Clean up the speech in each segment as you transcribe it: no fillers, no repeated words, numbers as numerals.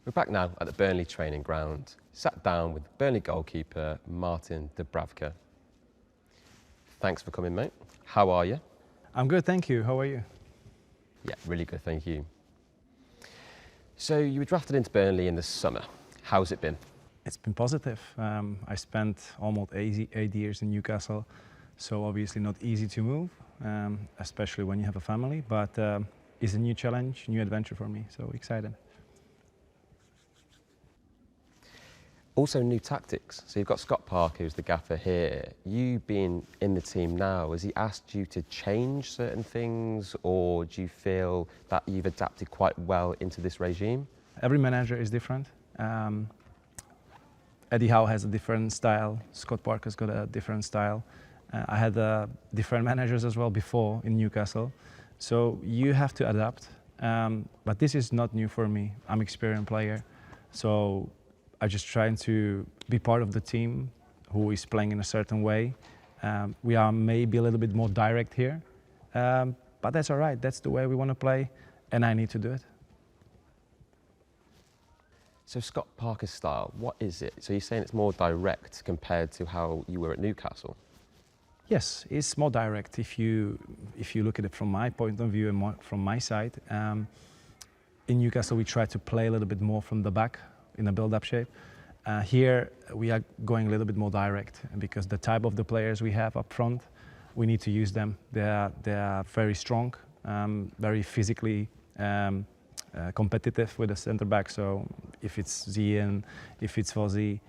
We're back now at the Burnley training ground, sat down with Burnley goalkeeper Martin Dubravka. Thanks for coming, mate. How are you? I'm good, thank you. How are you? Yeah, really good, thank you. So you were drafted into Burnley in the summer. How's it been? It's been positive. I spent almost 8 years in Newcastle, so obviously not easy to move, especially when you have a family, but it's a new challenge, new adventure for me, so excited. Also new tactics. So you've got Scott Parker, who's the gaffer here. You being in the team now, has he asked you to change certain things, or do you feel that you've adapted quite well into this regime? Every manager is different. Eddie Howe has a different style. Scott Parker's got a different style. I had different managers as well before in Newcastle. So you have to adapt. But this is not new for me. I'm an experienced player. So I'm just trying to be part of the team who is playing in a certain way. We are maybe a little bit more direct here, but that's all right. That's the way we want to play, and I need to do it. So Scott Parker's style, what is it? So you're saying it's more direct compared to how you were at Newcastle? Yes, it's more direct. If you look at it from my point of view and from my side, in Newcastle we try to play a little bit more from the back, in a build-up shape. Here we are going a little bit more direct, because the type of the players we have up front, we need to use them. They are very strong, very physically competitive with the centre back. So if it's Zian, if it's Fozzy,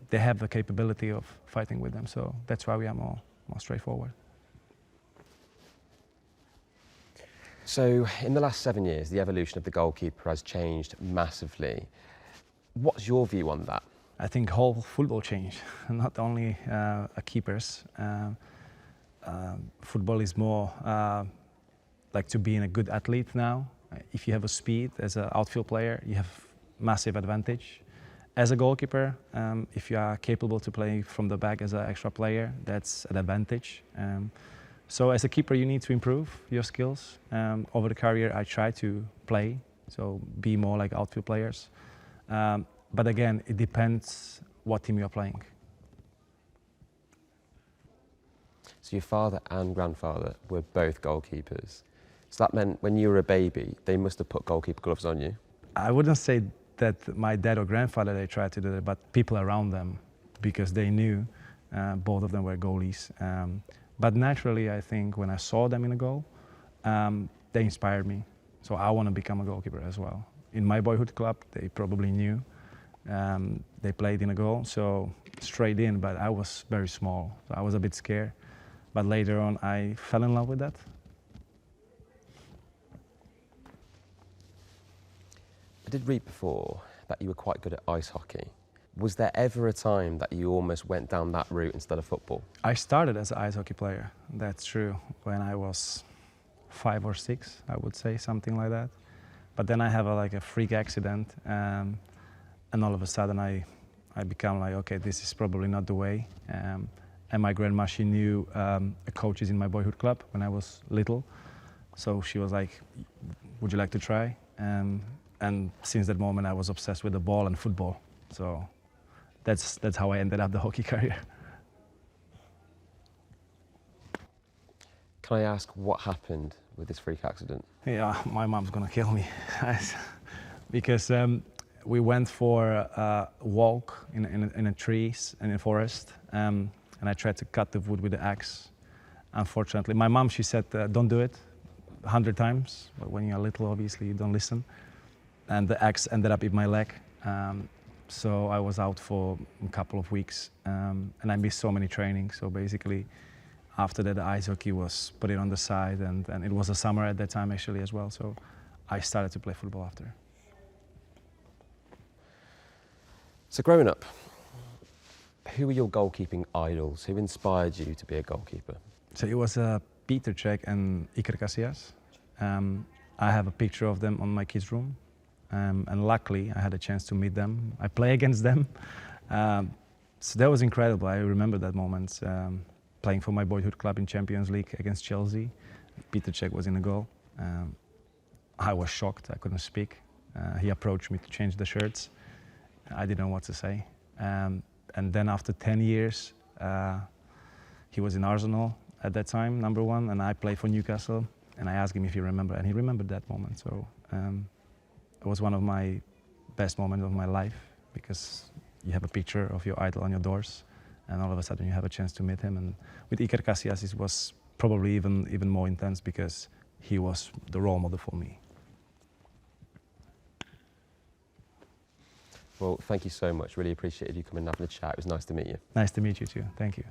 they have the capability of fighting with them. So that's why we are more straightforward. So in the last 7 years, the evolution of the goalkeeper has changed massively. What's your view on that? I think whole football changed, not only keepers. Football is more like to being a good athlete now. If you have a speed as an outfield player, you have massive advantage. As a goalkeeper, if you are capable to play from the back as an extra player, that's an advantage. So as a keeper, you need to improve your skills. Over the career, I try to play, so be more like outfield players. But again, it depends what team you're playing. So your father and grandfather were both goalkeepers. So that meant when you were a baby, they must have put goalkeeper gloves on you? I wouldn't say that my dad or grandfather, they tried to do that, but people around them, because they knew both of them were goalies. But naturally, I think when I saw them in a goal, they inspired me. So I want to become a goalkeeper as well. In my boyhood club, they probably knew. They played in a goal, so straight in, but I was very small, so I was a bit scared. But later on, I fell in love with that. I did read before that you were quite good at ice hockey. Was there ever a time that you almost went down that route instead of football? I started as an ice hockey player, that's true, when I was 5 or 6, I would say, something like that. But then I have a freak accident, and all of a sudden I become like, okay, this is probably not the way. And my grandma, she knew a coaches in my boyhood club when I was little. So she was like, would you like to try? And since that moment, I was obsessed with the ball and football. So that's how I ended up the hockey career. Can I ask what happened with this freak accident? Yeah, my mom's gonna kill me. Because we went for a walk in a trees and in a forest, and I tried to cut the wood with the axe. Unfortunately, my mom, she said, don't do it 100 times, but when you're little, obviously, you don't listen. And the axe ended up in my leg. So I was out for a couple of weeks, and I missed so many trainings. So basically, after that, the ice hockey was put it on the side, and it was a summer at that time actually as well. So I started to play football after. So growing up, who were your goalkeeping idols? Who inspired you to be a goalkeeper? So it was Peter Cech and Iker Casillas. I have a picture of them on my kids' room, and luckily I had a chance to meet them. I play against them, so that was incredible. I remember that moment, playing for my boyhood club in Champions League against Chelsea. Peter Cech was in the goal. I was shocked, I couldn't speak. He approached me to change the shirts. I didn't know what to say. And then after 10 years, he was in Arsenal at that time, number 1, and I played for Newcastle. And I asked him if he remembered, and he remembered that moment. So it was one of my best moments of my life, because you have a picture of your idol on your doors, and all of a sudden you have a chance to meet him. And with Iker Casillas, it was probably even more intense, because he was the role model for me. Well, thank you so much. Really appreciated you coming and having a chat. It was nice to meet you. Nice to meet you too. Thank you.